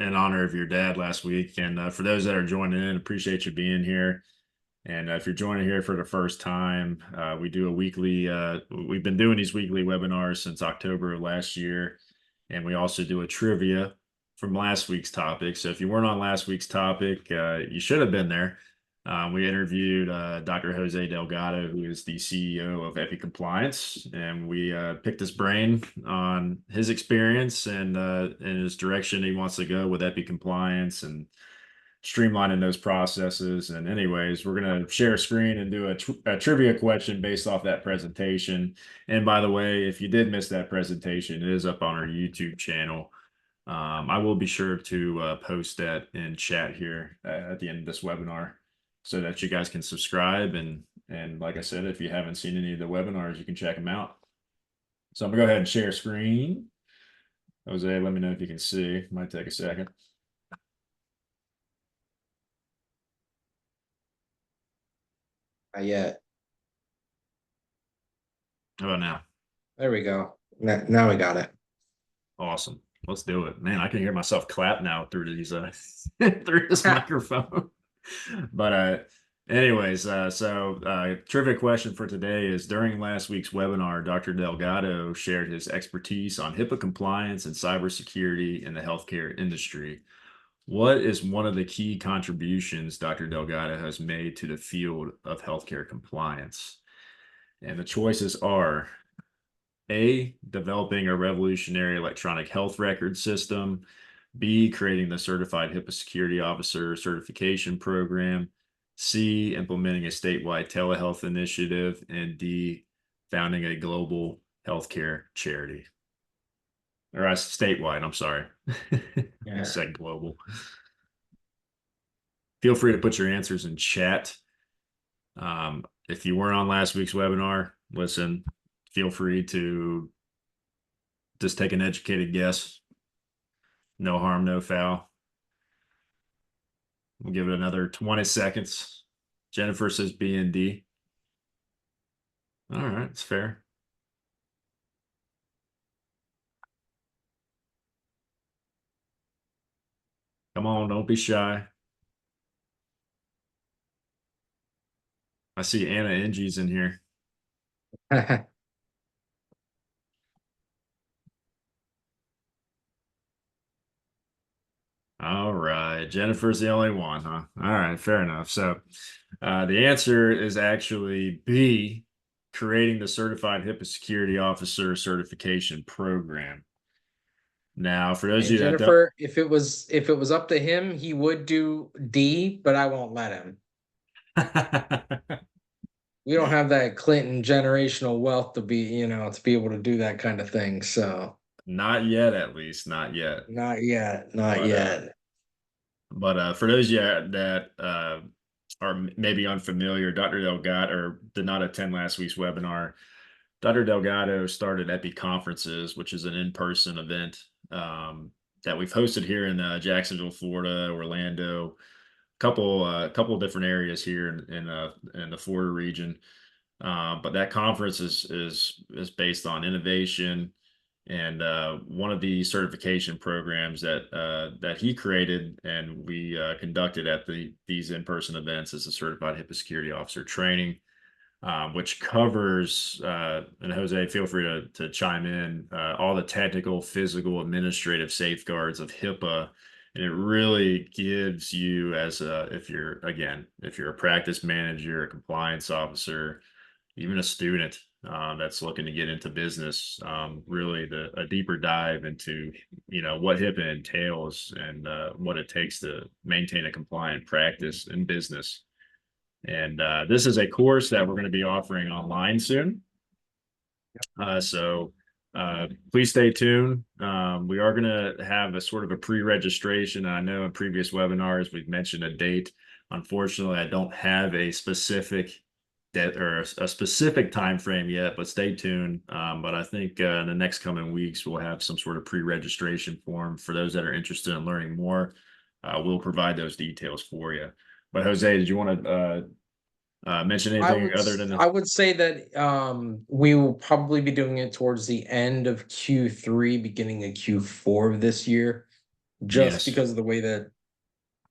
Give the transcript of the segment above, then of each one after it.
in honor of your dad last week. And for those that are joining in, appreciate you being here. And if you're joining here for the first time, we do a weekly, we've been doing these weekly webinars since October of last year. And we also do a trivia from last week's topic. So if you weren't on last week's topic, you should have been there. We interviewed Dr. Jose Delgado, who is the CEO of EPICompliance, and we picked his brain on his experience and his direction he wants to go with EPICompliance and streamlining those processes. And anyways, we're going to share a screen and do a trivia question based off that presentation. And by the way, if you did miss that presentation, it is up on our YouTube channel. I will be sure to post that in chat here at the end of this webinar so that you guys can subscribe. And like I said, if you haven't seen any of the webinars, you can check them out. So I'm gonna go ahead and share screen. Jose, let me know if you can see. Might take a second. Not yet. How about now? There we go. Now we got it. Awesome. Let's do it. Man, I can hear myself clap now through these through this microphone. But anyways, trivia question for today is: during last week's webinar, Dr. Delgado shared his expertise on HIPAA compliance and cybersecurity in the healthcare industry. What is one of the key contributions Dr. Delgado has made to the field of healthcare compliance? And the choices are A, developing a revolutionary electronic health record system, B, creating the Certified HIPAA Security Officer certification program, C, implementing a statewide telehealth initiative, and D, founding a global healthcare charity. Or statewide, I'm sorry. Yeah. I said global. Feel free to put your answers in chat. If you weren't on last week's webinar, listen, feel free to just take an educated guess. No harm, no foul. We'll give it another 20 seconds. Jennifer says B and D. All right, it's fair. Come on, don't be shy. I see Anna Engie's in here. All right, Jennifer's the only one, huh? All right, fair enough. So the answer is actually B, creating the Certified HIPAA Security Officer certification program. Now, for those of And you that don't, Jennifer, if it was up to him, he would do D, but I won't let him. We don't have that Clinton generational wealth to be able to do that kind of thing. So not yet, at least, not yet. not yet, not But yet. for those of you that are maybe unfamiliar, Dr. Delgado or did not attend last week's webinar, Dr. Delgado started Epi Conferences, which is an in-person event that we've hosted here in Jacksonville, Florida, Orlando, couple different areas here in the Florida region. But that conference is based on innovation, and one of the certification programs that he created and we conducted at these in-person events is a Certified HIPAA Security Officer training, which covers, and Jose, feel free to chime in, all the technical, physical, administrative safeguards of HIPAA. And it really gives you, if you're a practice manager, a compliance officer, even a student that's looking to get into business, really a deeper dive into, what HIPAA entails and what it takes to maintain a compliant practice in business. And this is a course that we're going to be offering online soon. So please stay tuned. We are going to have a sort of a pre-registration. I know in previous webinars we've mentioned a date. Unfortunately, I don't have a specific a specific time frame yet, but stay tuned. But I think in the next coming weeks we'll have some sort of pre-registration form for those that are interested in learning more. We'll provide those details for you. But Jose, did you want to mention anything other than I would say that we will probably be doing it towards the end of Q3, beginning of Q4 of this year. just Yes, because of the way that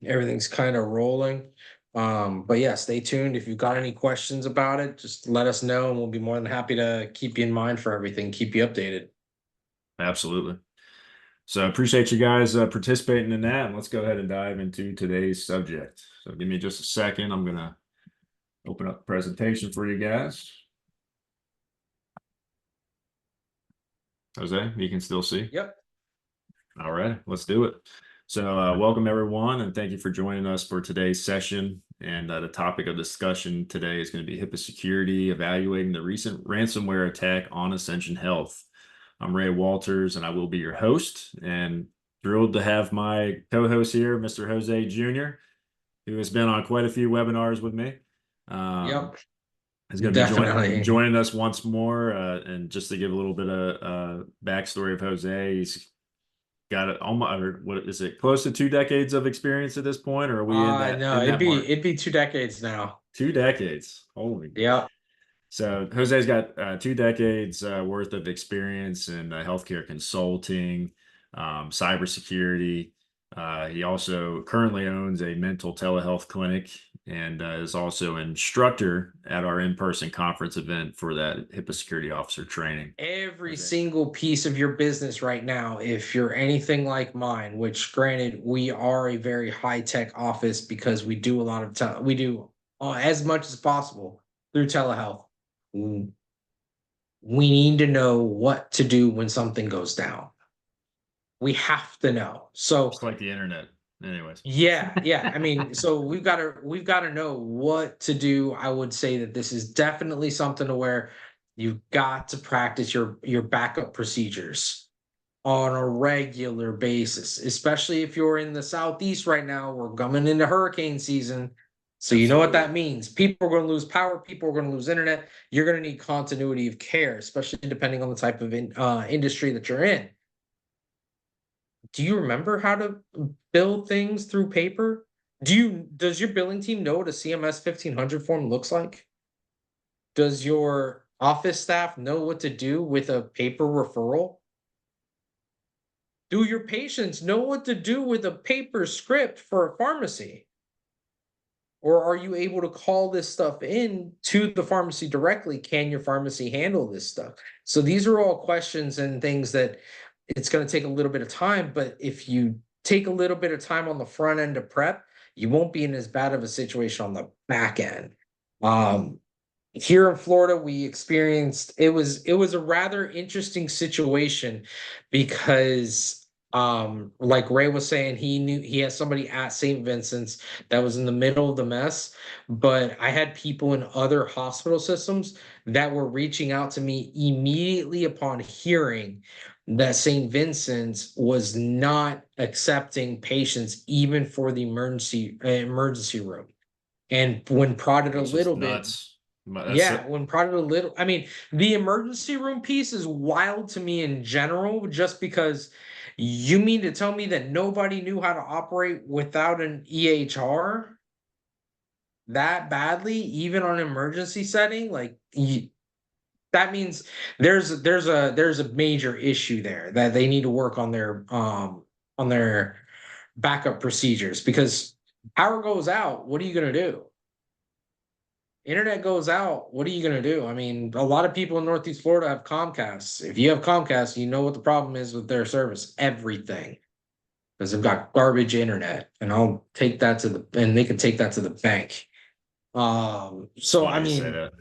everything's kind of rolling. But yeah, stay tuned. If you've got any questions about it, just let us know and we'll be more than happy to keep you in mind for everything, keep you updated. absolutely. So I appreciate you guys participating in that. And let's go ahead and dive into today's subject. So give me just a second. I'm going to open up the presentation for you guys. Jose, you can still see. Yep. All right, let's do it. So, welcome everyone, and thank you for joining us for today's session. And the topic of discussion today is going to be HIPAA security, evaluating the recent ransomware attack on Ascension Health. I'm Ray Walters, and I will be your host. And thrilled to have my co-host here, Mr. Jose Jr., who has been on quite a few webinars with me. Um, Yep. is going to be Definitely. joining us once more. And just to give a little bit of backstory of Jose, he's got it almost, or what is it, close to 2 decades of experience at this point, or are we No, in it'd that be mark? it'd be 2 decades now. 2 decades. Holy. Yep. So Jose's got 2 decades worth of experience in healthcare consulting, cybersecurity. He also currently owns a mental telehealth clinic and is also an instructor at our in-person conference event for that HIPAA security officer training. Every Jose. single piece of your business right now, if you're anything like mine, which granted, we are a very high tech office because we do a lot of we do as much as possible through telehealth. Mm, We need to know what to do when something goes down. We have to know. So Just like the internet. Anyways. yeah, yeah. I mean, so we've got to know what to do. I would say that this is definitely something to where you've got to practice your backup procedures on a regular basis, especially if you're in the southeast right now. We're coming into hurricane season. So you know what Absolutely. that means. People are going to lose power, people are going to lose internet. You're going to need continuity of care, especially depending on the type of industry that you're in. Do you remember how to build things through paper? Does your billing team know what a CMS 1500 form looks like? Does your office staff know what to do with a paper referral? Do your patients know what to do with a paper script for a pharmacy? Or are you able to call this stuff in to the pharmacy directly? Can your pharmacy handle this stuff? So these are all questions and things that it's going to take a little bit of time. But if you take a little bit of time on the front end to prep, you won't be in as bad of a situation on the back end. Um, Here in Florida, we experienced it was a rather interesting situation because like Ray was saying, he knew he has somebody at St. Vincent's that was in the middle of the mess, but I had people in other hospital systems that were reaching out to me immediately upon hearing that St. Vincent's was not accepting patients even for the emergency room. And when prodded a That's just little bit, nuts. But that's yeah, when prodded a little, I mean, the emergency room piece is wild to me in general, just because you mean to tell me that nobody knew how to operate without an EHR that badly, even on an emergency setting? Like, that means there's a major issue there that they need to work on their backup procedures because power goes out. What are you gonna do? Internet goes out, what are you going to do? I mean, a lot of people in Northeast Florida have Comcast. If you have Comcast, you know what the problem is with their service. Everything. Because they've got garbage internet. And I'll take that to and they can take that to the bank. So I funny you say mean, that.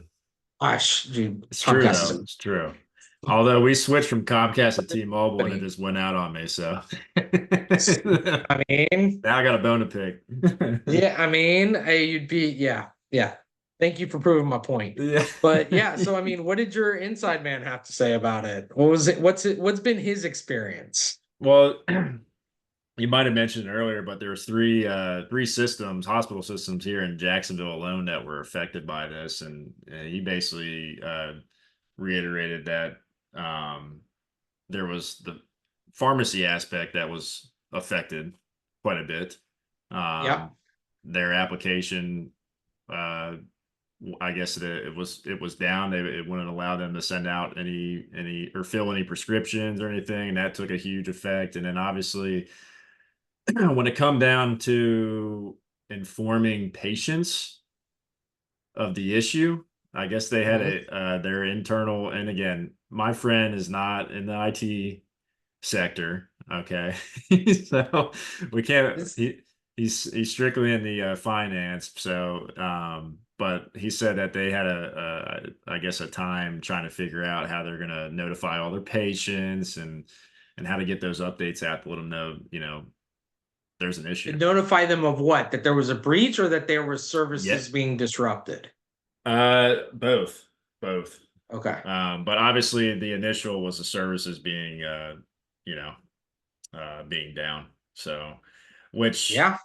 gosh, dude, It's true Comcast is though. It's true. Although we switched from Comcast to a T-Mobile and it company. just went out on me, so I mean, now I got a bone to pick. yeah, I mean, you'd be, yeah, yeah. Thank you for proving my point. Yeah. But yeah, so I mean, what did your inside man have to say about it? What was it? What's been his experience? Well, you might have mentioned it earlier, but there was three systems, hospital systems here in Jacksonville alone that were affected by this, and he basically reiterated that there was the pharmacy aspect that was affected quite a bit. Yep. Um, their application, uh, I guess it was down. It wouldn't allow them to send out any or fill any prescriptions or anything, and that took a huge effect. And then obviously when it come down to informing patients of the issue, I guess they had Mhm. a their internal, and again, my friend is not in the IT sector. Okay. So we can't It's he's strictly in the finance. So but he said that they had I guess a time trying to figure out how they're gonna notify all their patients and how to get those updates out to let them know, there's an issue. notify them of what? That there was a breach or that there were Yeah. services being disrupted? Both. Both. Okay. But obviously the initial was the services being you know, being down. So, which Yeah.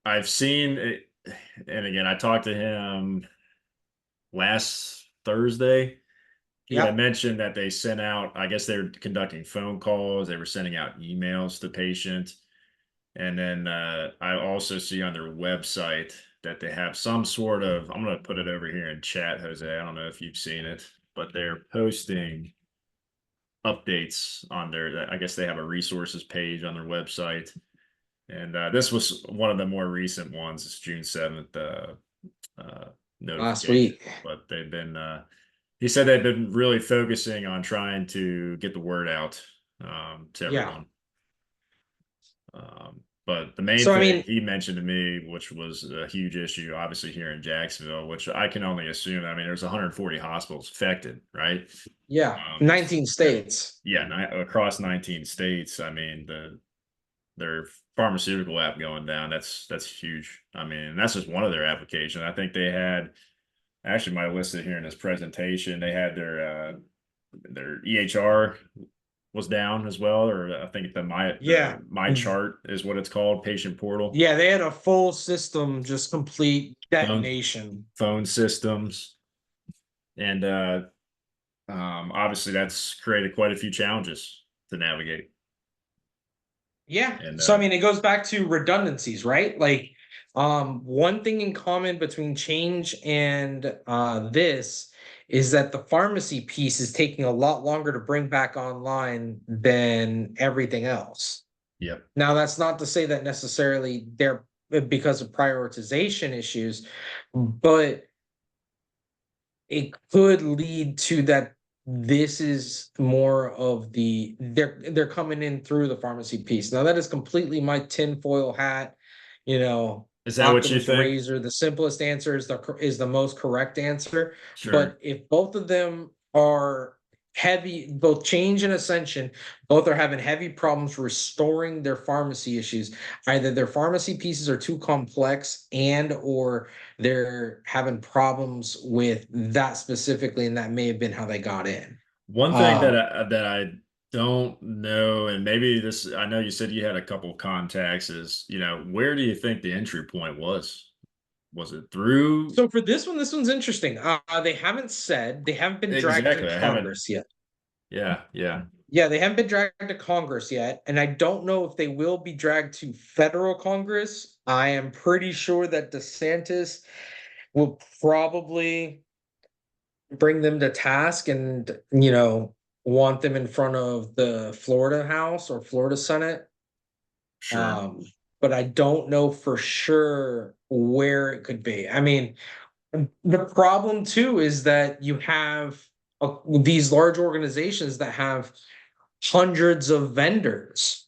I've seen it, and again, I talked to him last Thursday. He had Yep. mentioned that they sent out, I guess they're conducting phone calls, they were sending out emails to patients. And then I also see on their website that they have some sort of, I'm going to put it over here in chat, Jose. I don't know if you've seen it, but they're posting updates on I guess they have a resources page on their website. And this was one of the more recent ones. It's June 7th uh, Last notification. week. But he said they've been really focusing on trying to get the word out to Yeah. everyone. But the main So I thing mean, he mentioned to me, which was a huge issue, obviously here in Jacksonville, which I can only assume. I mean, there's 140 hospitals affected, right? yeah, It's 19 states. yeah, across 19 states. I mean, their pharmaceutical app going down. That's huge. I mean, that's just one of their applications. I think they had actually might have listed here in this presentation. They had their EHR was down as well, or I think Yeah. the my chart is what it's called, patient portal, Yeah, they had a full system just complete phone detonation. phone systems, and obviously that's created quite a few challenges to navigate. Yeah. And So I mean, it goes back to redundancies, right? Like, one thing in common between change and this is that the pharmacy piece is taking a lot longer to bring back online than everything else. yep, Now, that's not to say that necessarily they're because of prioritization issues, but it could lead to that this is more of they're coming in through the pharmacy piece. Now that is completely my tinfoil hat, you know, is that what you Optimus think? razor. The simplest answer is the most correct answer. Sure. But if both of them are heavy, both change and ascension, both are having heavy problems restoring their pharmacy issues. Either their pharmacy pieces are too complex and or they're having problems with that specifically, and that may have been how they got in. One thing Um, that I don't know, and maybe this, I know you said you had a couple contacts, is, where do you think the entry point was? Was it through? so for this one's interesting. They haven't said they haven't been dragged to Exactly. I haven't. Congress yet. Yeah, yeah. Yeah, they haven't been dragged to Congress yet, and I don't know if they will be dragged to federal Congress. I am pretty sure that DeSantis will probably bring them to task and want them in front of the Florida House or Florida Senate. Sure. Um, but I don't know for sure where it could be. I mean, the problem too is that you have these large organizations that have hundreds of vendors,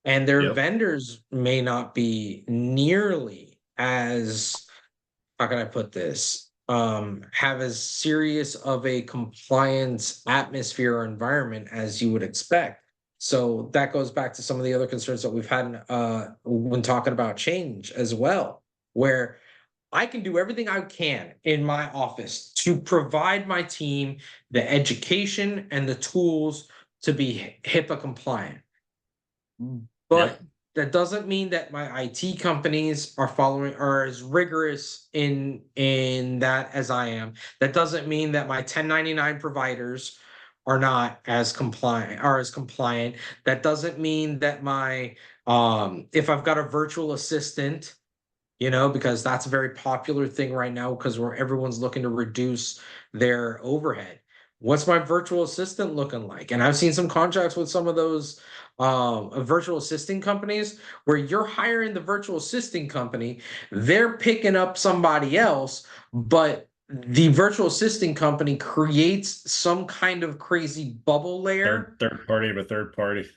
and their Yep. vendors may not be nearly as, how can I put this? Have as serious of a compliance atmosphere or environment as you would expect. So that goes back to some of the other concerns that we've had when talking about change as well, where I can do everything I can in my office to provide my team the education and the tools to be HIPAA compliant. Yep. But that doesn't mean that my IT companies are as rigorous in that as I am. That doesn't mean that my 1099 providers are as compliant. That doesn't mean that my if I've got a virtual assistant, because that's a very popular thing right now because where everyone's looking to reduce their overhead. What's my virtual assistant looking like? And I've seen some contracts with some of those virtual assisting companies where you're hiring the virtual assisting company, they're picking up somebody else, but the virtual assisting company creates some kind of crazy bubble Third layer. third party of a third party.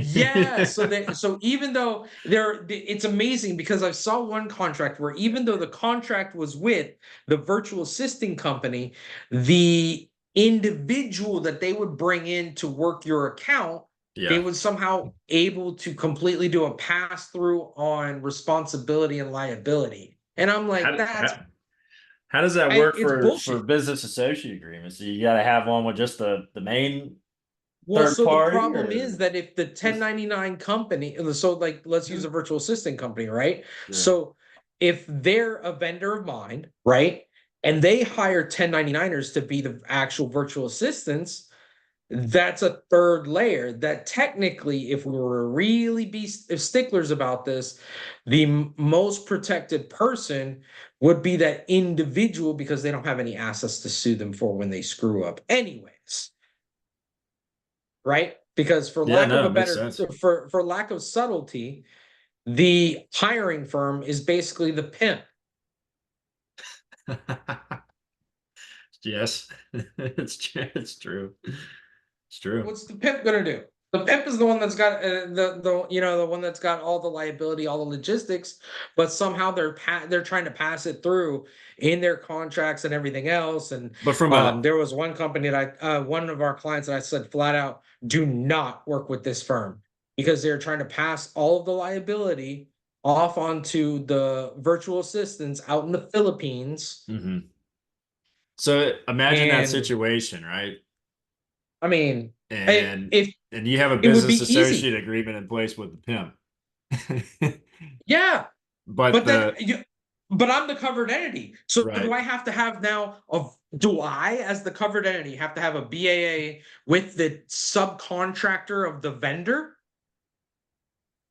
Yeah, so even though it's amazing because I saw one contract where even though the contract was with the virtual assisting company, the individual that they would bring in to work your account, they Yeah. would somehow able to completely do a pass through on responsibility and liability. And I'm like, How, that's how, how does that work it's for bullshit. business associate agreements? You got to have one with just the main Well, third so the party, problem or is that if the just 1099 company, so like let's use a virtual assistant company, right? sure. So if they're a vendor of mine, right, and they hire 1099ers to be the actual virtual assistants, that's a third layer that technically, if we were to really be sticklers about this, the most protected person would be that individual because they don't have any assets to sue them for when they screw up anyways, right? Because for Yeah, lack of no, a it makes better sense. for lack of subtlety, the hiring firm is basically the pimp. Yes, it's true. It's true. What's the pimp gonna do? The pimp is the one that's got the one that's got all the liability, all the logistics, but somehow they're trying to pass it through in their contracts and everything else. And But from a there was one company that one of our clients that I said flat out, do not work with this firm because they're trying to pass all of the liability off onto the virtual assistants out in the Philippines. mhm. So imagine that And situation, right? I mean, And if and you have a it would business be easy, associate agreement in place with the pimp. yeah. But But then the but I'm the covered entity. So do right. I have to have now of do I as the covered entity have to have a BAA with the subcontractor of the vendor?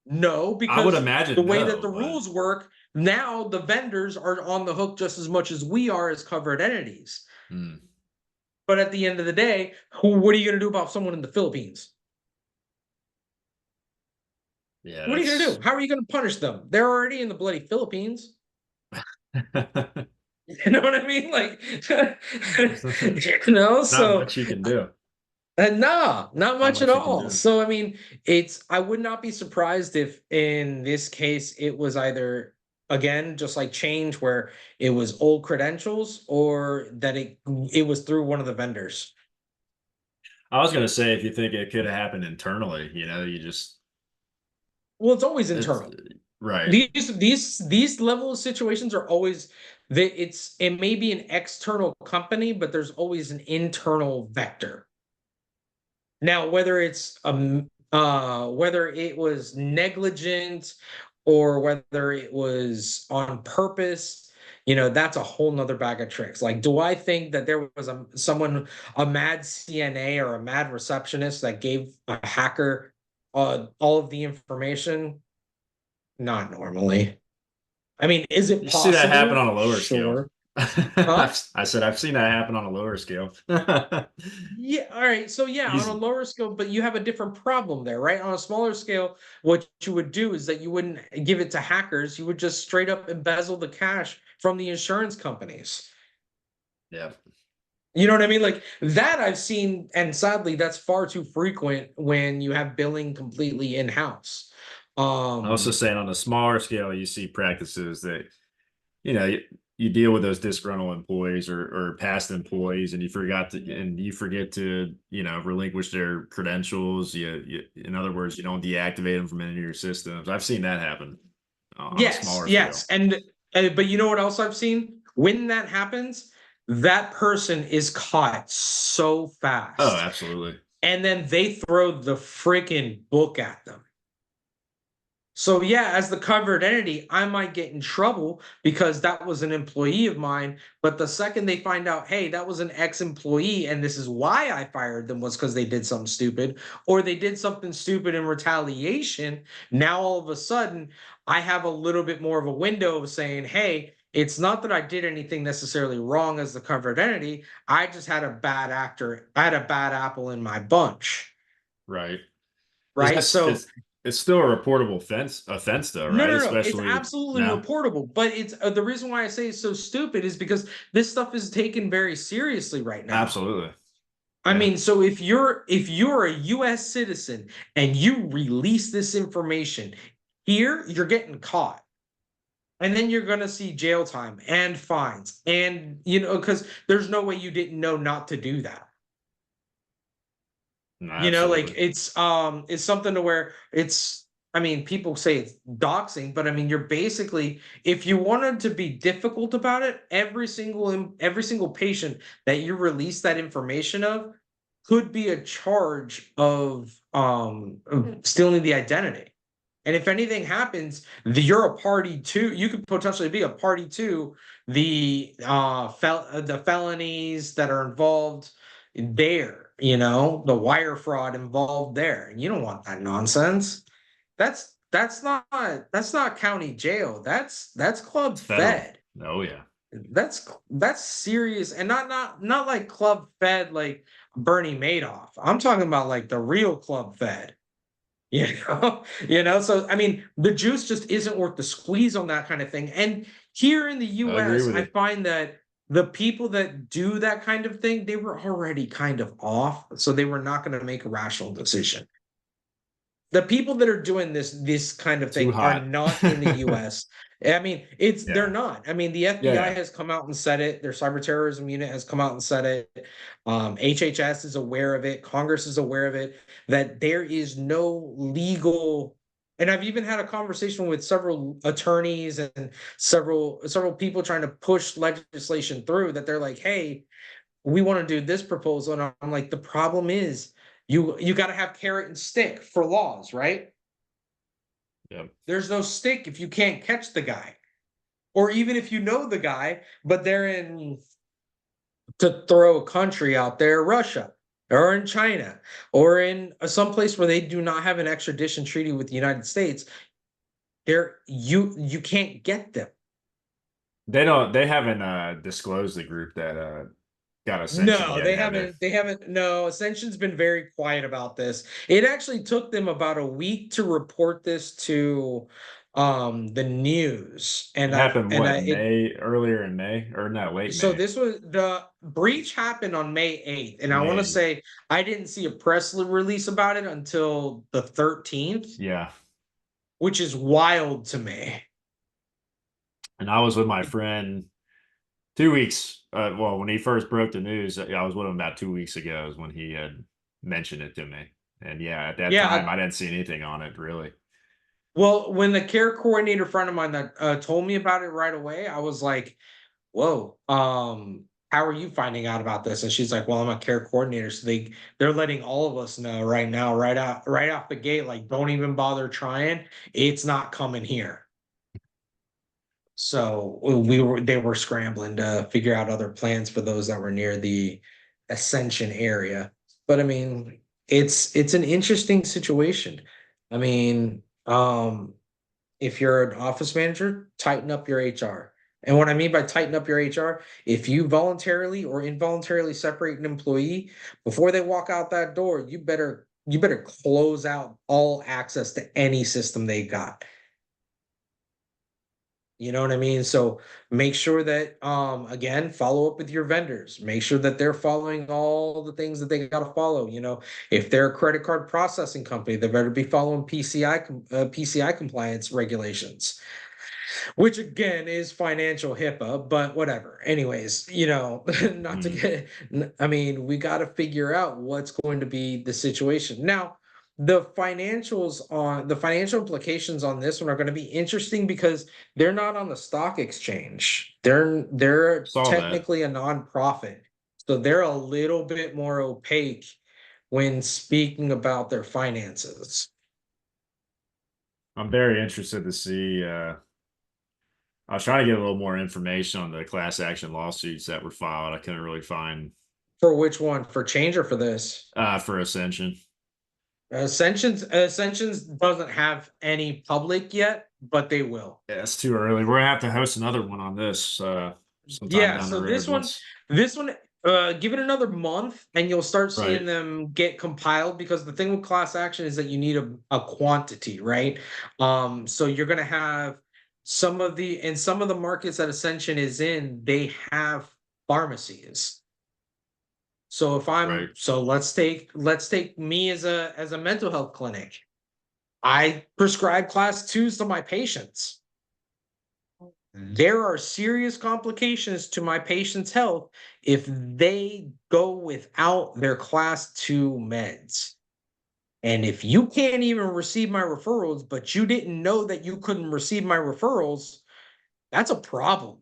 No, I would because the imagine way that no, the but rules work, now the vendors are on the hook just as much as we are as covered entities. hmm, But at the end of the day, what are you going to do about someone in the Philippines? yeah, What are you going to that's do? How are you going to punish them? They're already in the bloody Philippines. You know what I mean? Like, not so much you can do. no, not Not much at much you can all. do. So, I mean, I would not be surprised if in this case it was either, again, just like change where it was old credentials or that it was through one of the vendors. I was gonna say if you think it could have happened internally, you just Well, it's always it's internal. right. These level of situations are always it may be an external company, but there's always an internal vector. Now, whether it was negligent or whether it was on purpose, that's a whole nother bag of tricks. Like, do I think that there was a mad CNA or a mad receptionist that gave a hacker all of the information? Not normally. I mean, is it You see that happen possible? on a lower scale. Sure. Huh? I said I've seen that happen on a lower scale. Yeah, all right. So yeah, on a Easy. lower scale, but you have a different problem there, right? On a smaller scale, what you would do is that you wouldn't give it to hackers, you would just straight up embezzle the cash from the insurance companies. Yeah. You know what I mean? Like that I've seen, and sadly, that's far too frequent when you have billing completely in-house. I'm also Um, saying on a smaller scale, you see practices that you know you, you deal with those disgruntled employees or past employees, and you forget to relinquish their credentials. In other words, you don't deactivate them from any of your systems. I've seen that happen on a yes, smaller scale. yes. And but you know what else I've seen? When that happens, that person is caught so Oh, fast. absolutely. And then they throw the freaking book at them. So yeah, as the covered entity, I might get in trouble because that was an employee of mine. But the second they find out, hey, that was an ex-employee, and this is why I fired them was because they did something stupid, or they did something stupid in retaliation. Now all of a sudden, I have a little bit more of a window of saying, hey, it's not that I did anything necessarily wrong as the covered entity. I just had a bad actor, I had a bad apple in my bunch. Right. right? So It's still a reportable offense though, no, right? no, no. It's Especially absolutely now. reportable, but it's the reason why I say it's so stupid is because this stuff is taken very seriously right now. Absolutely. I Yeah. mean, so if you're a US citizen and you release this information here, you're getting caught. And then you're going to see jail time and fines. And because there's no way you didn't know not to do that. No, Like absolutely. it's something to where it's I mean, people say it's doxing, but I mean, you're basically if you wanted to be difficult about it, every single patient that you release that information of could be a charge of stealing the identity. And if anything happens, you're a party to. You could potentially be a party to the felonies that are involved there. The wire fraud involved there. And you don't want that nonsense. That's not county jail. That's club It's federal. fed. Oh yeah. That's serious, and not like club fed like Bernie Madoff. I'm talking about like the real club fed. So I mean, the juice just isn't worth the squeeze on that kind of thing. And here in the I agree US, with I you. find that the people that do that kind of thing, they were already kind of off, so they were not going to make a rational decision. The people that are doing this kind of Too thing are hot. not in the US. I mean, they're Yeah. not. I mean, the Yeah, FBI yeah. has come out and said it. Their cyber terrorism unit has come out and said it. HHS is aware of it. Congress is aware of it. That there is no legal. And I've even had a conversation with several attorneys and several people trying to push legislation through that they're like, hey, we want to do this proposal. And I'm like, the problem is you got to have carrot and stick for laws, right? Yep. There's no stick if you can't catch the guy, or even if you know the guy, but they're in to throw a country out there, Russia or in China or in some place where they do not have an extradition treaty with the United States. You can't get them. They haven't disclosed the group that got Ascension No, yet, they have they? haven't. They haven't. No, Ascension's been very quiet about this. It actually took them about a week to report this to the news, It happened and what, I it May, earlier in May, or no, late so May. this was the breach happened on May 8th, and I want to May. say I didn't see a press release about it until the 13th, Yeah. which is wild to me. And I was with my friend 2 weeks. Well, when he first broke the news, I was with him about 2 weeks ago is when he had mentioned it to me. And yeah, at that time, Yeah, I didn't see anything on it really. well, when the care coordinator friend of mine that told me about it right away, I was like, whoa, how are you finding out about this? And she's like, well, I'm a care coordinator. So they're letting all of us know right now, right off the gate, like, don't even bother trying. It's not coming here. So they were scrambling to figure out other plans for those that were near the Ascension area. But I mean, it's an interesting situation. I mean, if you're an office manager, tighten up your HR. And what I mean by tighten up your HR, if you voluntarily or involuntarily separate an employee before they walk out that door, you better close out all access to any system they got. You know what I mean? So make sure that again, follow up with your vendors. Make sure that they're following all the things that they got to follow. If they're a credit card processing company, they better be following PCI compliance regulations, which again is financial HIPAA, but whatever. Anyways, not to Hmm. get, I mean, we got to figure out what's going to be the situation. Now, the financial implications on this one are going to be interesting because they're not on the stock exchange. They're Saw that. technically a nonprofit. So they're a little bit more opaque when speaking about their finances. I'm very interested to see. I was trying to get a little more information on the class action lawsuits that were filed. I couldn't really find For which one? For change or for this? for Ascension. Ascensions doesn't have any public yet, but they will. Yeah, it's too early. We're gonna have to host another one on this sometime Yeah, down the so road this one, once. this one, Give it another month and you'll start seeing Right. them get compiled, because the thing with class action is that you need a quantity, right? So you're gonna have some of the markets that Ascension is in, they have pharmacies. So if Right. I'm so let's take me as a mental health clinic. I prescribe class twos to my patients. There are serious complications to my patient's health if they go without their class two meds. And if you can't even receive my referrals, but you didn't know that you couldn't receive my referrals, that's a problem.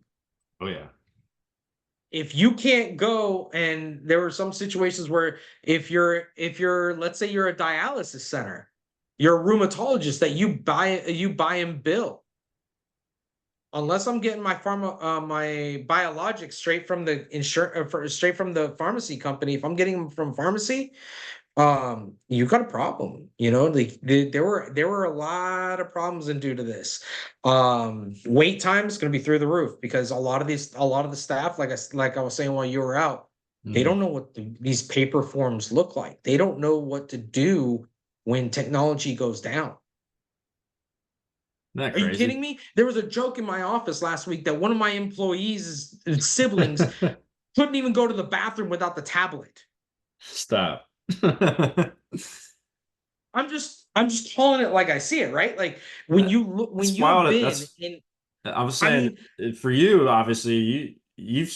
Oh yeah. If you can't go, and there were some situations where if you're let's say you're a dialysis center, you're a rheumatologist that you buy and bill, unless I'm getting my biologics straight from the straight from the pharmacy company. If I'm getting them from pharmacy, you got a problem. There were a lot of problems in due to this. Wait time is going to be through the roof, because a lot of the staff, like I was saying while you were out, they Mhm. don't know what these paper forms look like. They don't know what to do when technology goes down. Isn't that Are you crazy? kidding me? There was a joke in my office last week that one of my employees' siblings couldn't even go to the bathroom without the tablet. Stop. I'm just calling it like I see it, right? Like when That's you've wild. been That's in, I was I saying mean, for you, obviously, you've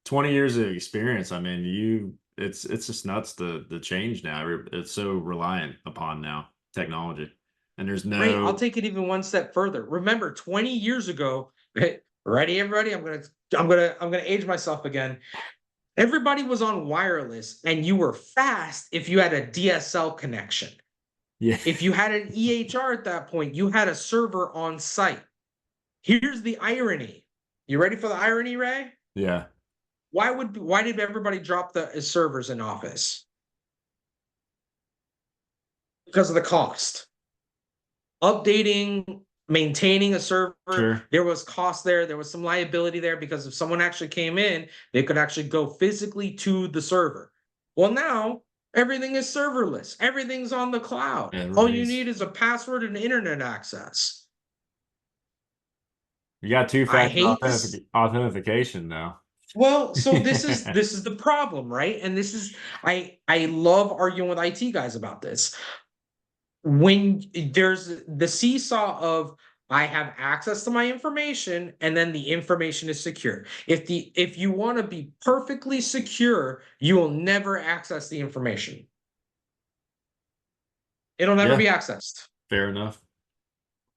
20 years of experience. I mean, it's just nuts the change now. It's so reliant upon now technology, and there's Ray, I'll no take it even one step further. Remember, 20 years ago, ready, everybody? I'm gonna age myself again. Everybody was on wireless, and you were fast if you had a DSL connection. yeah If you had an EHR at that point, you had a server on site. Here's the irony. You ready for the irony, Ray? yeah Why did everybody drop the servers in office? Because of the cost. Updating, maintaining a server, sure there was cost there. There was some liability there, because if someone actually came in, they could actually go physically to the server. Well, now everything is serverless. Everything's on the cloud. All you everybody's need is a password and internet access. you got I two-factor hate this. authentication now. Well, so this is the problem, right? And this is I love arguing with IT guys about this. When there's the seesaw of, I have access to my information, and then the information is secure. If you want to be perfectly secure, you will never access the information. It'll never Yeah, be accessed. fair enough.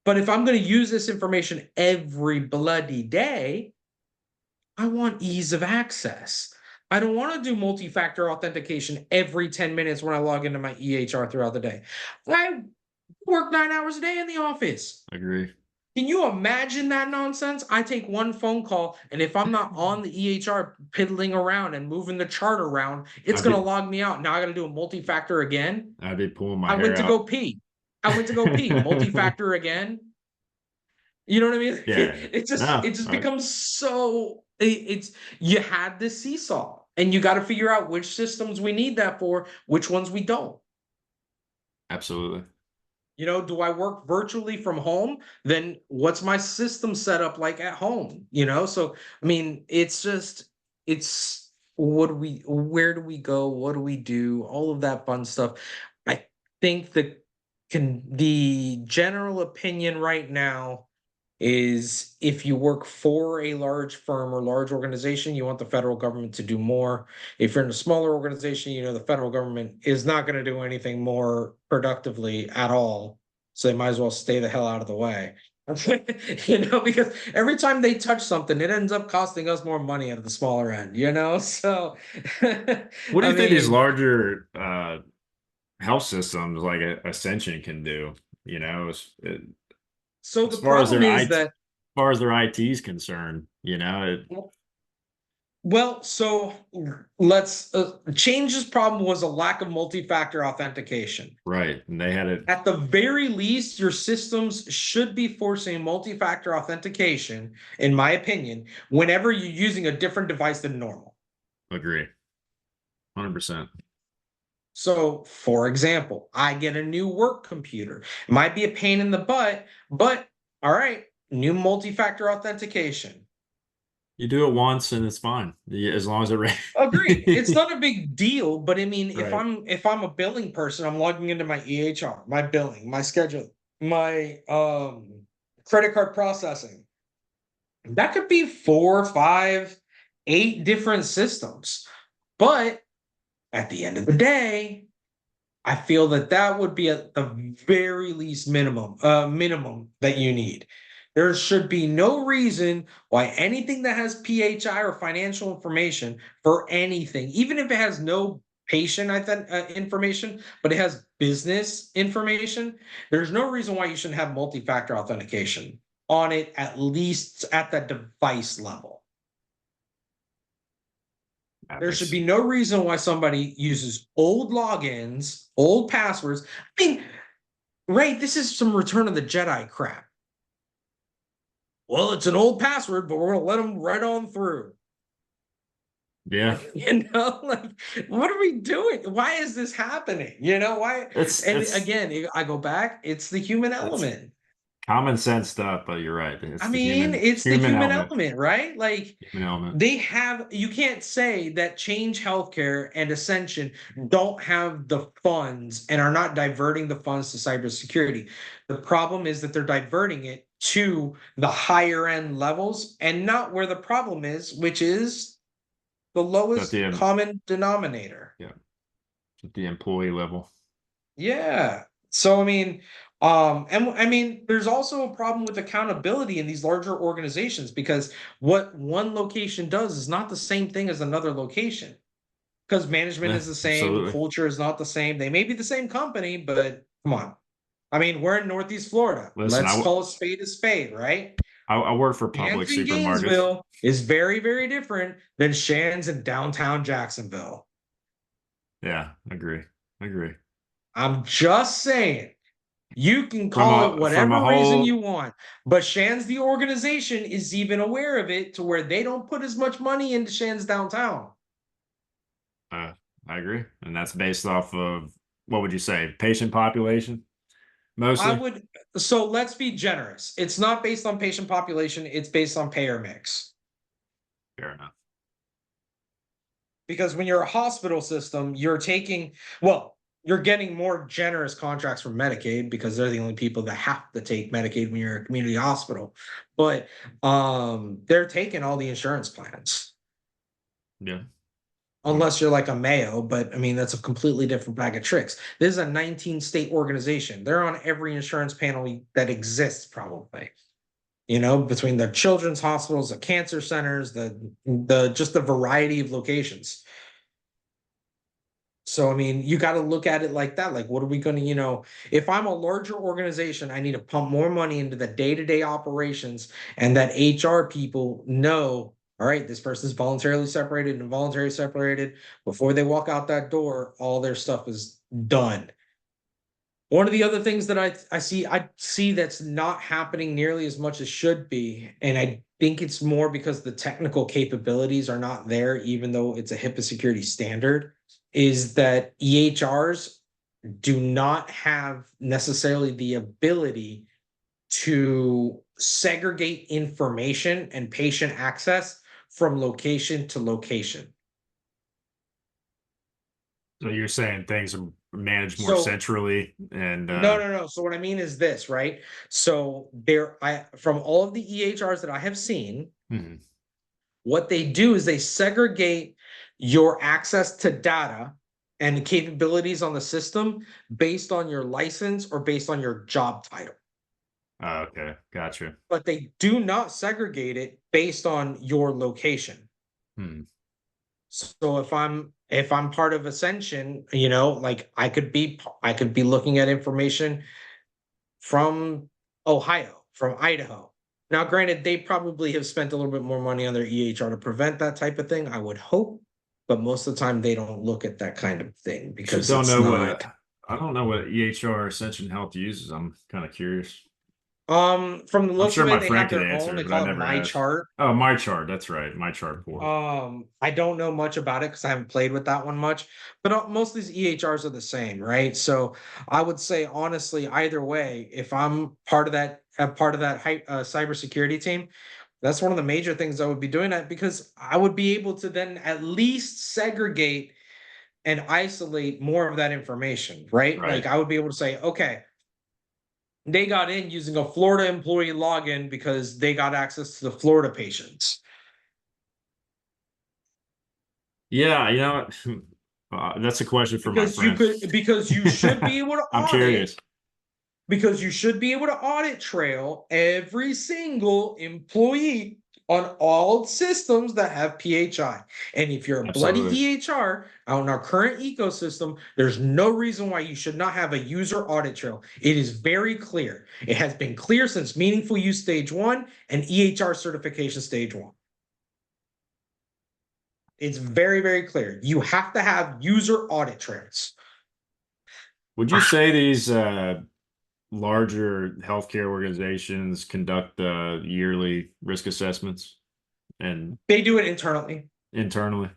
But if I'm going to use this information every bloody day, I want ease of access. I don't want to do multi-factor authentication every 10 minutes when I log into my EHR throughout the day. I work 9 hours a day in the office. Agree. Can you imagine that nonsense? I take one phone call, and if I'm not on the EHR piddling around and moving the chart around, it's I'd going to be log me out. Now I got to do a multi-factor again. I'd be pulling my I went hair to out. go pee. I went to go pee. Multi-factor again. You know what I mean? Yeah. It No. just becomes so it's you had this seesaw, and you got to figure out which systems we need that for, which ones we don't. Absolutely. Do I work virtually from home? Then what's my system set up like at home? So I mean, it's where do we go? What do we do? All of that fun stuff. I think the general opinion right now is, if you work for a large firm or large organization, you want the federal government to do more. If you're in a smaller organization, the federal government is not going to do anything more productively at all. So they might as well stay the hell out of the way. Because every time they touch something, it ends up costing us more money at the smaller end. So, What do I you think these mean, larger health systems like Ascension can do? You know, so as the far as problem their is IT, as that, far as their IT is concerned, well, so let's Change's problem was a lack of multi-factor authentication. right. And they had it. At the very least, your systems should be forcing multi-factor authentication, in my opinion, whenever you're using a different device than normal. Agree. 100%. So, for example, I get a new work computer. It might be a pain in the butt, but all right, new multi-factor authentication. You do it once and it's fine. Yeah, as long as it Agreed. It's rains. not a big deal, but I mean, if Right. I'm a billing person, I'm logging into my EHR, my billing, my schedule, my credit card processing. That could be 4, 5, 8 different systems. But at the end of the day, I feel that that would be at the very least minimum that you need. There should be no reason why anything that has PHI or financial information for anything, even if it has no patient information, but it has business information, there's no reason why you shouldn't have multi-factor authentication on it, at least at the device level. That There should makes be no reason why somebody uses old logins, old passwords. I mean, right, this is some Return of the Jedi crap. Well, it's an old password, but we're going to let them right on through. yeah. Like, what are we doing? Why is this happening? Why? It's And it's again, I go back, it's the human it's element. common sense stuff, but you're right. I It's the mean, human it's the human human element. element, right? Like, Human element. you can't say that Change Healthcare and Ascension don't have the funds and are not diverting the funds to cybersecurity. The problem is that they're diverting it to the higher end levels and not where the problem is, which is the At lowest the common denominator. yeah, at the employee level. Yeah. So I mean, and I mean, there's also a problem with accountability in these larger organizations because what one location does is not the same thing as another location. Because management Yeah, is the same, absolutely. culture is not the same. They may be the same company, but come on. I mean, we're in Northeast Florida. Listen, Let's call a spade, right? I work for public Shands in supermarkets. Gainesville is very, very different than Shands in downtown Jacksonville. Yeah, agree. Agree. I'm just saying. You can From call it a whatever reason whole you want, but Shands, the organization, is even aware of it to where they don't put as much money into Shands downtown. uh, I agree. And that's based off of what would you say? Patient population? I Mostly? would, so let's be generous. It's not based on patient population, it's based on payer mix. Fair enough. Because when you're a hospital system, well, you're getting more generous contracts from Medicaid because they're the only people that have to take Medicaid when you're a community hospital. But they're taking all the insurance plans. Yeah. Um, Unless you're like a Mayo, but I mean, that's a completely different bag of tricks. This is a 19 state organization. They're on every insurance panel that exists, probably. Between the children's hospitals, the cancer centers, the just the variety of locations. So, I mean, you got to look at it like that. Like, what are we going if I'm a larger organization, I need to pump more money into the day-to-day operations and that HR people know, all right, this person's voluntarily separated and involuntarily separated. Before they walk out that door, all their stuff is done. One of the other things that I see that's not happening nearly as much as should be, and I think it's more because the technical capabilities are not there, even though it's a HIPAA security standard, is that EHRs do not have necessarily the ability to segregate information and patient access from location to location. so you're saying things are managed more So centrally and no, no, no. So what I mean is this, right? So from all of the EHRs that I have seen, mhm. what they do is they segregate your access to data and capabilities on the system based on your license or based on your job title. Oh, okay, gotcha. But they do not segregate it based on your location. Hmm. So if I'm part of Ascension, like I could be looking at information from Ohio, from Idaho. Now, granted, they probably have spent a little bit more money on their EHR to prevent that type of thing, I would hope, but most of the time they don't look at that kind of thing Actually, because don't it's know not. what I don't know what EHR Ascension Health uses. I'm kind of curious. From the I'm looks sure of my it, they friend have could their own. answer, They but I call it never My asked. Chart. Oh, my chart. That's right. My chart 4. I don't know much about it because I haven't played with that one much, but most of these EHRs are the same, right? So I would say honestly, either way, if I'm part of that cybersecurity team, that's one of the major things I would be doing that because I would be able to then at least segregate and isolate more of that information, right? Like Right. I would be able to say, okay, they got in using a Florida employee login because they got access to the Florida patients. Yeah, that's a question for my friend. Because you should be able to I'm audit curious. because you should be able to audit trail every single employee on all systems that have PHI. And if you're a bloody Absolutely. EHR on our current ecosystem, there's no reason why you should not have a user audit trail. It is very clear. It has been clear since meaningful use stage 1 and EHR certification stage 1. It's very, very clear. You have to have user audit trails. Would you say these larger healthcare organizations conduct yearly risk assessments and They do it internally. internally?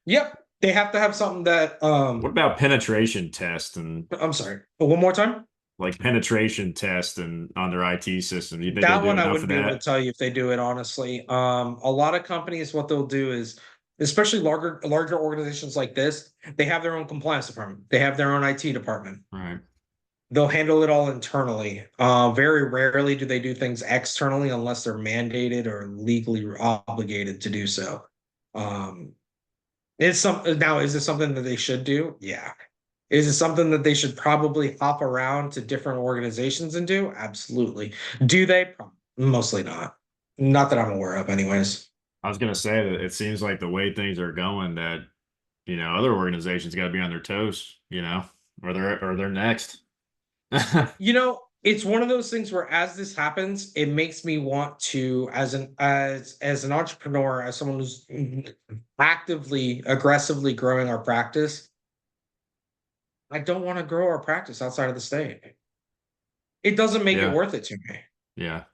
Yep. They have to have something that What about penetration tests and I'm sorry. One more time. like penetration tests and on their IT system? Do you think they That do one I enough of wouldn't be able to that? tell you if they do it honestly. A lot of companies, what they'll do is, especially larger organizations like this, they have their own compliance department. They have their own IT department. Right. They'll handle it all internally. Very rarely do they do things externally unless they're mandated or legally obligated to do so. Um, it's some now, is this something that they should do? Yeah. Is it something that they should probably hop around to different organizations and do? Absolutely. Do they? Mostly not. Not that I'm aware of, anyways. I was gonna say that it seems like the way things are going that other organizations got to be on their toes, or they're next. It's one of those things where as this happens, it makes me want to, as an entrepreneur, as someone who's actively, aggressively growing our practice, I don't want to grow our practice outside of the state. It doesn't make it Yeah, worth it to me. yeah,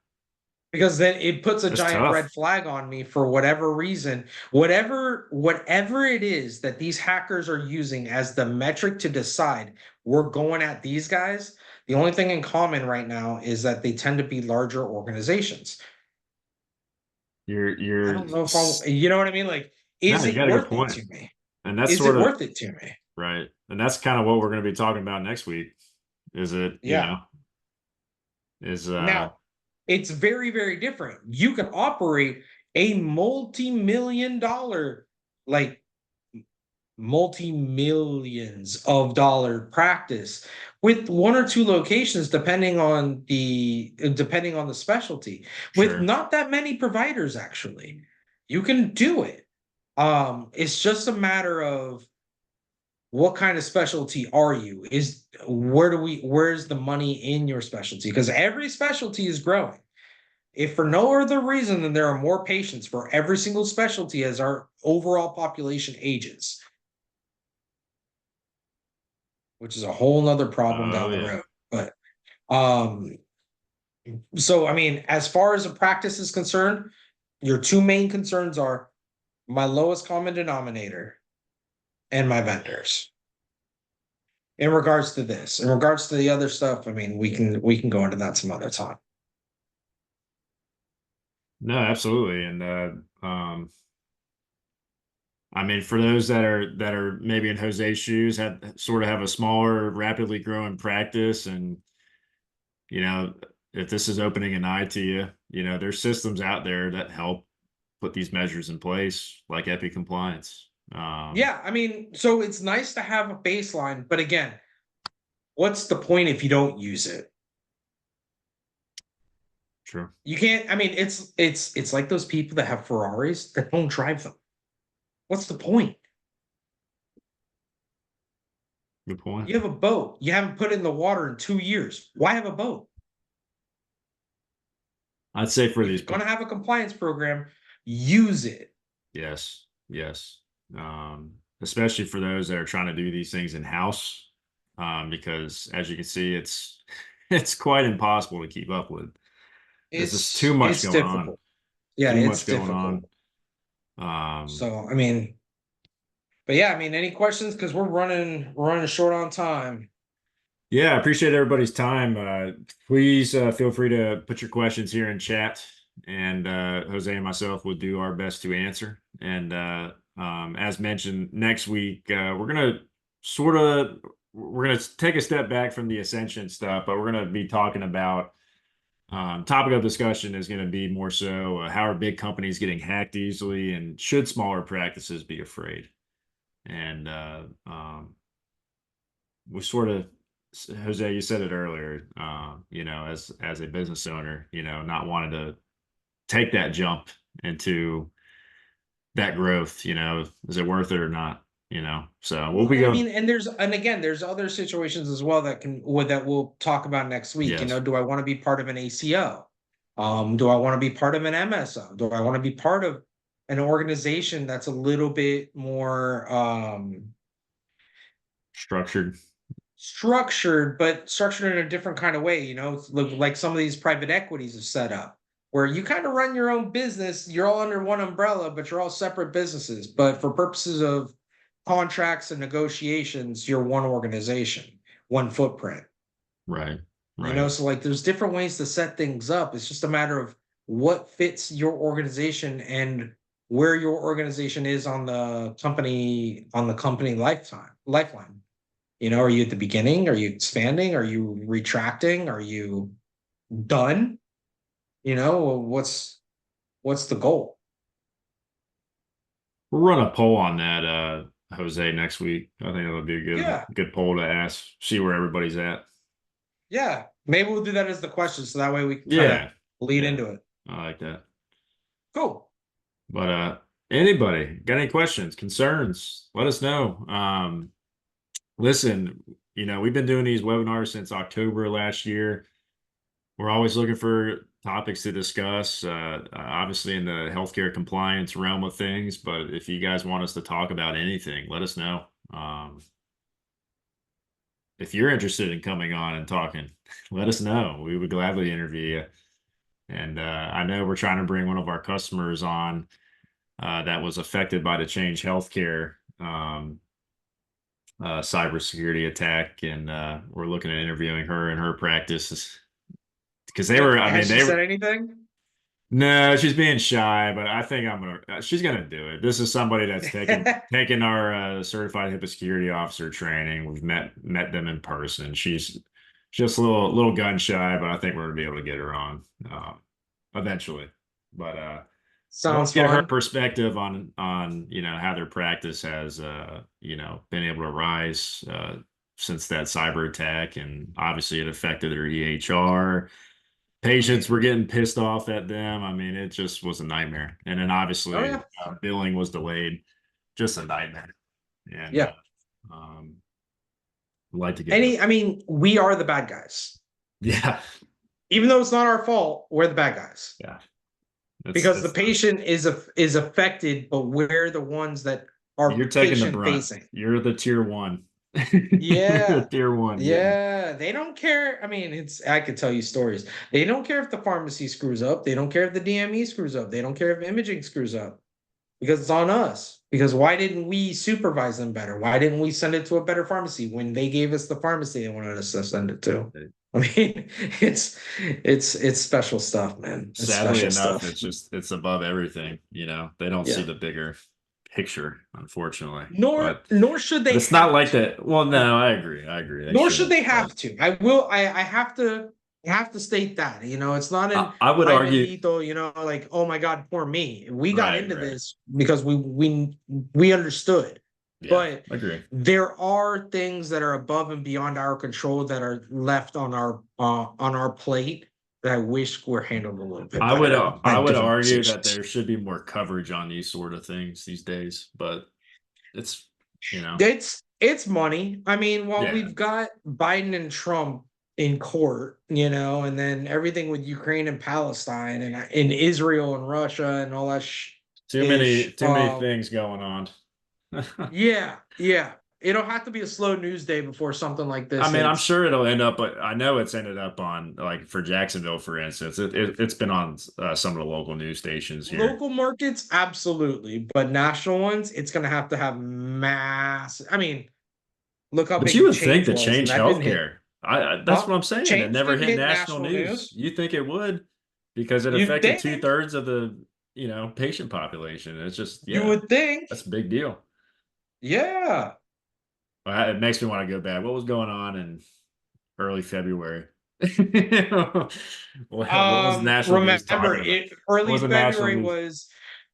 Because then it puts a it's giant tough. red flag on me for whatever reason, whatever it is that these hackers are using as the metric to decide we're going at these guys. The only thing in common right now is that they tend to be larger organizations. You're I you're don't know if I'm, you know what I mean? Like, no, is you it got a good worth it point, to me? and that's Is sort it of worth it to me? right, and that's kind of what we're going to be talking about next week. Is it Yeah. is Now, it's very, very different. You can operate a multi-million dollar, like multi-millions of dollar practice with one or two locations depending on the specialty with sure. not that many providers actually. You can do it. It's just a matter of what kind of specialty are you? Where's the money in your specialty? Because every specialty is growing. If for no other reason than there are more patients for every single specialty as our overall population ages, which is a whole nother problem Oh down the yeah, road. But um, so I mean, as far as a practice is concerned, your two main concerns are my lowest common denominator and my vendors. In regards to this, in regards to the other stuff, I mean, we can go into that some other time. no, absolutely, and I mean, for those that are maybe in Jose's shoes, have a smaller, rapidly growing practice, and you know, if this is opening an eye to you, there's systems out there that help put these measures in place, like EPICompliance. Yeah, I mean, so it's nice to have a baseline, but again, what's the point if you don't use it? True. You can't, I mean, it's like those people that have Ferraris that don't drive them. What's the point? Good point. You have a boat. You haven't put it in the water in 2 years. Why have a boat? I'd say for If these, you're going to have a compliance program, use it. yes, yes, especially for those that are trying to do these things in house, because as you can see, it's it's quite impossible to keep up with. There's just too much It's going on. difficult. Yeah, Too it's much going difficult. on. Um, So I mean, but yeah, I mean, any questions? Because we're running short on time. yeah, I appreciate everybody's time. Please feel free to put your questions here in chat, and Jose and myself will do our best to answer. And as mentioned, next week sort of we're gonna take a step back from the Ascension stuff, but we're gonna be talking about topic of discussion is going to be more so how are big companies getting hacked easily, and should smaller practices be afraid? And we sort of, Jose, you said it earlier, as a business owner, not wanting to take that jump into that growth, is it worth it or not? So we'll Well, be I going. mean, and again, there's other situations as well that we'll talk about next week. Yes, Do I want to be part of an ACO? Do I want to be part of an MSO? Do I want to be part of an organization that's a little bit more structured. structured, but structured in a different kind of way? It's like some of these private equities have set up, where you kind of run your own business. You're all under one umbrella, but you're all separate businesses. But for purposes of contracts and negotiations, you're one organization, one footprint. Right, right, So like there's different ways to set things up. It's just a matter of what fits your organization and where your organization is on the company lifeline. Are you at the beginning? Are you expanding? Are you retracting? Are you done? What's the goal? we'll run a poll on that, Jose, next week. I think that would be a Yeah, good poll to ask, see where everybody's at. yeah. Maybe we'll do that as the question, so that way we can kind of Yeah, lead yeah, into it. I like that. Cool. But anybody got any questions, concerns? Let us know. Listen, we've been doing these webinars since October last year. We're always looking for topics to discuss, obviously in the healthcare compliance realm of things. But if you guys want us to talk about anything, let us know. If you're interested in coming on and talking, let us know. We would gladly interview you. And I know we're trying to bring one of our customers on that was affected by the Change Healthcare cybersecurity attack, and we're looking at interviewing her and her practices because they were. I mean, Has she they said were. anything? No, she's being shy, but I think I'm gonna. She's gonna do it. This is somebody that's taken our certified HIPAA security officer training. We've met them in person. She's just a little gun shy, but I think we're gonna be able to get her on eventually. But I want Sounds to get her fun. perspective on how their practice has been able to rise since that cyber attack, and obviously it affected their EHR. Patients were getting pissed off at them. I mean, it just was a nightmare. And then Oh obviously yeah. billing was delayed. Just a nightmare. And Yeah. um, I'd like to get her. I mean, we are the bad guys. Yeah, Even though it's not our fault, we're the bad guys. yeah. Because the It's not. patient is affected, but we're the ones that are You're taking the patient brunt. facing. You're the tier one. You're the Yeah. tier one getting. Yeah, they don't care. I mean, I could tell you stories. They don't care if the pharmacy screws up. They don't care if the DME screws up. They don't care if imaging screws up because it's on us. Because why didn't we supervise them better? Why didn't we send it to a better pharmacy when they gave us the pharmacy they wanted us to send it to? I mean, it's special stuff, man. It's Sadly special enough, stuff. it's above everything. They don't see Yeah. the bigger picture, unfortunately. Nor But nor should but they it's not have like to. that. Well, no, I agree. I agree. They Nor should shouldn't. they But have to. I have to state that. It's not an I would ay argue. bendito, like, oh my God, poor me. We got Right, into right. this because we understood. Yeah, But agree. there are things that are above and beyond our control that are left on our plate that I wish were handled a little bit better I by would different argue that positions. there should be more coverage on these sort of things these days, but it's It's money. I mean, while yeah, we've got Biden and Trump in court, and then everything with Ukraine and Palestine and in Israel and Russia and all that too many ish. too many things going on. Yeah, yeah. it'll have to be a slow news day before something like I this mean, I'm hits. sure it'll end up, but I know it's ended up on, like, for Jacksonville, for instance, it's been on some of the local news stations here. Local markets, absolutely, but national ones, it's gonna have to have mass. I mean, look how But you big would think Change to was, and change that didn't hit. healthcare. That's Huh? what I'm saying. It Change never didn't hit hit national national news. news. You think it would because it You'd affected think. 2/3 of the, patient population. It's just, You yeah, would think. that's a big deal. Yeah. It makes me want to go back. What was going on in early February? What was national news Remember, talking about? it What early was the national February news?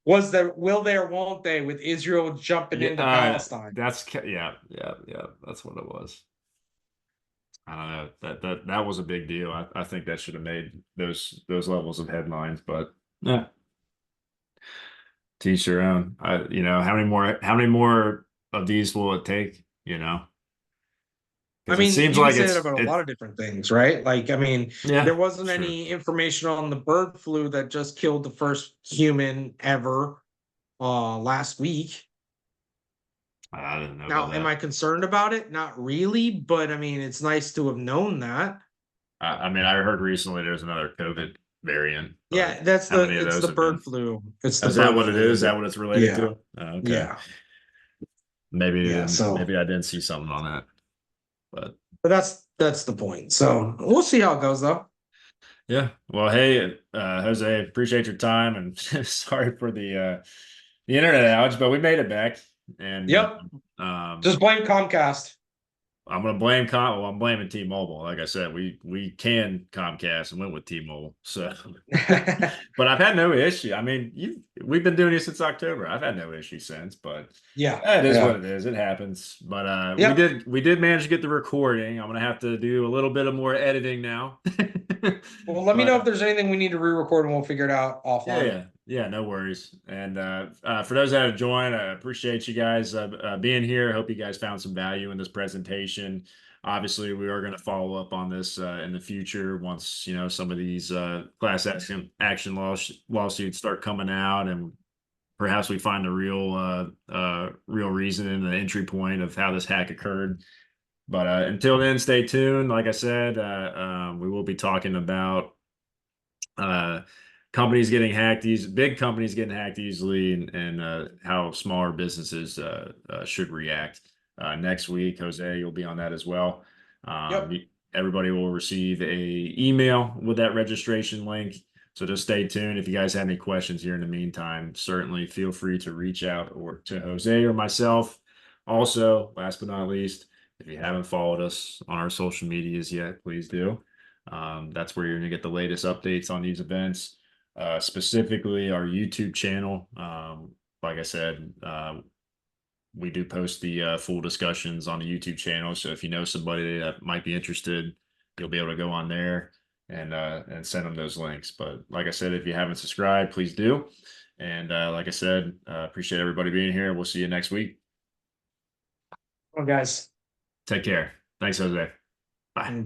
was the will they or won't they with Israel jumping Yeah, into Palestine. yeah, yeah, yeah. That's what it was. I don't know. That was a big deal. I think that should have made those levels of headlines, but yeah, to each their own. How many more of these will it take? I Because it mean, seems you can like say that about a lot of different things, right? Like, I mean, there yeah, wasn't sure. any information on the bird flu that just killed the first human ever last week. I didn't know about Now, am that. I concerned about it? Not really, but I mean, it's nice to have known that. I mean, I heard recently there's another COVID variant, but Yeah, that's how many of it's those the have been? bird flu. It's the Is that bird what it is? flu Is that that what it's related yeah, to? Oh, okay. yeah, yeah. Maybe I didn't see something on that, but But that's the point. So we'll see how it goes though. yeah. Well, hey, Jose, appreciate your time and sorry for the internet outage, but we made it back, and Yep. Just blame Comcast. I'm gonna blame well, I'm blaming T-Mobile. Like I said, we can Comcast and went with T-Mobile. So, but I've had no issue. I mean, we've been doing it since October. I've had no issue since, but Yeah, it is what yeah. it is. It happens. But we Yep. did manage to get the recording. I'm gonna have to do a little bit of more editing now. Well, let me But know if there's anything we need to re-record and we'll figure it out yeah, offline. yeah, yeah, no worries. And for those that have joined, I appreciate you guys being here. I hope you guys found some value in this presentation. Obviously, we are going to follow up on this in the future once some of these class action lawsuits start coming out, and perhaps we find the real reason and the entry point of how this hack occurred. But until then, stay tuned. Like I said, we will be talking about uh, companies getting hacked, these big companies getting hacked easily, and how smaller businesses should react. Next week, Jose, you'll be on that as well. Yep. Everybody will receive a email with that registration link. So just stay tuned. If you guys have any questions here in the meantime, certainly feel free to reach out or to Jose or myself. Also, last but not least, if you haven't followed us on our social medias yet, please do. That's where you're going to get the latest updates on these events, specifically our YouTube channel. Like I said, we do post the full discussions on the YouTube channel. So if you know somebody that might be interested, you'll be able to go on there and send them those links. But like I said, if you haven't subscribed, please do. And like I said, appreciate everybody being here. We'll see you next week. Well, guys. Take care. Thanks, Jose. Bye.